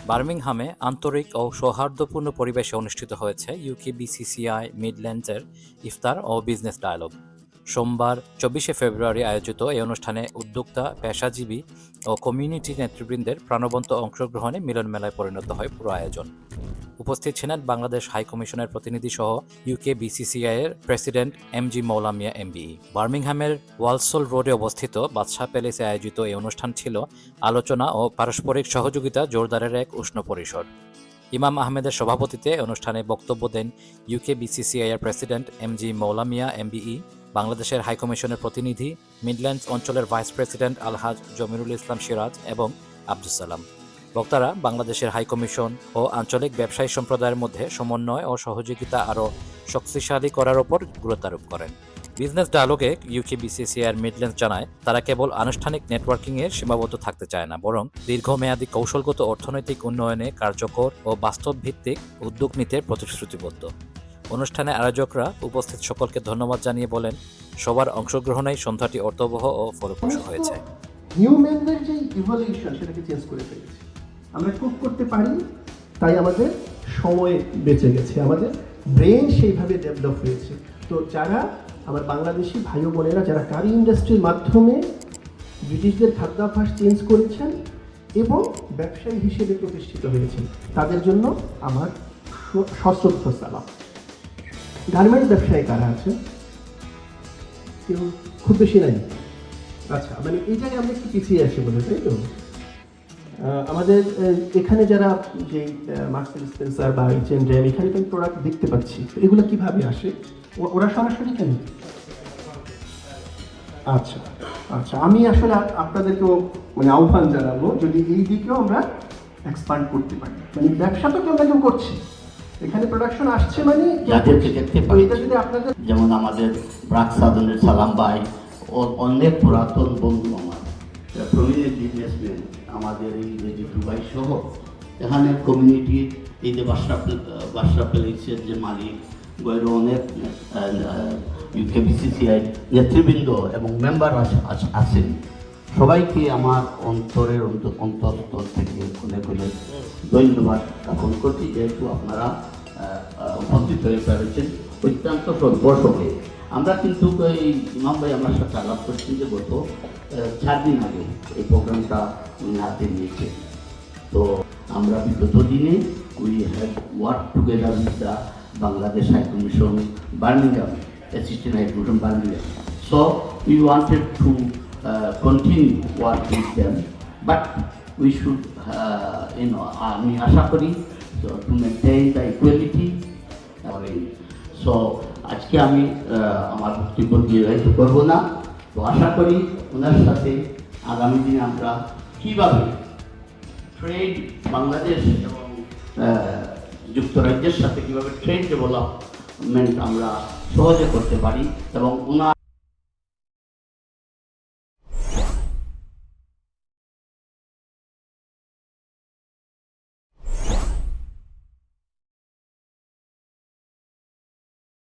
বার্মিংহামে আন্তরিক ও সৌহার্দ্যপূর্ণ পরিবেশে অনুষ্ঠিত হয়েছে ইউকে বিসিসিআই মিডল্যান্ডসের ইফতার ও বিজনেস ডায়ালগ। সোমবার ২৪শে ফেব্রুয়ারি আয়োজিত এই অনুষ্ঠানে উদ্যোক্তা, পেশাজীবী ও কমিউনিটি নেতৃবৃন্দের প্রাণবন্ত অংশগ্রহণে মিলনমেলায় পরিণত হয় পুরো আয়োজন। উপস্থিত ছিলেন বাংলাদেশ হাই কমিশনের প্রতিনিধি সহ ইউকে বিসিসিআই এর প্রেসিডেন্ট এমজি মৌলা মিয়া এমবিই। বার্মিংহামের ওয়ালসোল রোডে অবস্থিত বাদশাহ প্যালেসে আয়োজিত এই অনুষ্ঠান ছিল আলোচনা ও পারস্পরিক সহযোগিতা জোরদারের এক উষ্ণ পরিসর। ইমাম আহমেদের সভাপতিত্বে অনুষ্ঠানে বক্তব্য দেন ইউকে বিসিসিআই এর প্রেসিডেন্ট এমজি মৌলা মিয়া এমবিই, বাংলাদেশের হাইকমিশনের প্রতিনিধি, মিডল্যান্ডস অঞ্চলের ভাইস প্রেসিডেন্ট আলহাজ জমিরুল ইসলাম সিরাজ এবং আব্দুস সালাম। বক্তারা বাংলাদেশের হাইকমিশন ও আঞ্চলিক ব্যবসায়ী সম্প্রদায়ের মধ্যে সমন্বয় ও সহযোগিতা আরও শক্তিশালী করার ওপর গুরুত্ব আরোপ করেন। বিজনেস ডায়ালগে ইউকে বিসিসিআই এর মিডল্যান্ডস জানায়, তারা কেবল আনুষ্ঠানিক নেটওয়ার্কিংয়ে সীমাবদ্ধ থাকতে চায় না, বরং দীর্ঘমেয়াদী কৌশলগত অর্থনৈতিক উন্নয়নে কার্যকর ও বাস্তবভিত্তিক উদ্যোগ নিতে প্রতিশ্রুতিবদ্ধ। অনুষ্ঠানে আয়োজকরা উপস্থিত সকলকে ধন্যবাদ জানিয়ে বলেন, সবার অংশগ্রহণেই সন্ধ্যাটি অর্থবহ ও ফলপ্রসূ হয়েছে। হিউম্যানদের যে ইভলিউশন সেটাকে চেঞ্জ করে ফেলেছে, আমরা কুক করতে পারি, তাই আমাদের সময় বেঁচে গেছে, আমাদের ব্রেন সেইভাবে ডেভেলপ হয়েছে। তো যারা আমার বাংলাদেশি ভাই বোনেরা যারা কারি ইন্ডাস্ট্রির মাধ্যমে ব্রিটিশদের খাদ্যাভ্যাস চেঞ্জ করেছেন এবং ব্যবসায়ী হিসেবে প্রতিষ্ঠিত হয়েছেন, তাদের জন্য আমার সশ্রদ্ধ সালাম। গার্মেন্টস ব্যবসায়ী কারা আছে? কেউ খুব বেশি নাই। আচ্ছা, মানে এই জায়গায় আমরা একটু পিছিয়ে আছি বলে, তাই তো? আমাদের এখানে যারা যে মার্কস এন্ড স্পেন্সার বা H&M, এখানে তো প্রোডাক্ট দেখতে পাচ্ছি, এগুলো কিভাবে আসে? ওরা সরাসরি কেন? আচ্ছা আচ্ছা, আমি আসলে আপনাদেরকেও মানে আহ্বান জানাবো, যদি এই দিকেও আমরা এক্সপান্ড করতে পারি। মানে ব্যবসা তো কেউ না কেউ করছে, এখানে প্রোডাকশন আসছে, মানে দেখতে পারি। এটা যদি আপনাদের, যেমন আমাদের ব্রাক সাধনের সালাম ভাই ও অনেক পুরাতন বন্ধু, আমার প্রমিনেন্ট বিজনেসম্যান, আমাদের এই যে জিতু ভাই সহ এখানে কমিউনিটি, এই যে বাসরা প্যালেসের যে মালিক বইয়েরও অনেক ইউকে বিসিসিআই নেতৃবৃন্দ এবং মেম্বার আছেন। সবাইকে আমার অন্তরের অন্তঃস্থল থেকে অনেক অনেক ধন্যবাদ জ্ঞাপন করছি, যেহেতু আপনারা উপস্থিত হয়ে পেরেছেন অত্যন্ত সর্বসবে। আমরা কিন্তু এই ইমাম ভাই আমার সাথে আলাপ করছি যে গত 4 দিন আগে এই প্রোগ্রামটা উনি হাতে নিয়েছেন। তো আমরা বিগত দিনে we have work together with the Bangladesh high commission Birmingham, assistant high commission Birmingham. So we wanted to continue work with them, but we should আমি আশা করি to maintain the equality. So আজকে আমি আমার বক্তব্য দীর্ঘায়িত করবো না। তো আশা করি ওনার সাথে আগামী দিনে আমরা কীভাবে ট্রেড বাংলাদেশ এবং যুক্তরাজ্যের সাথে কীভাবে ট্রেড ডেভেলপমেন্ট আমরা সহজে করতে পারি এবং ওনার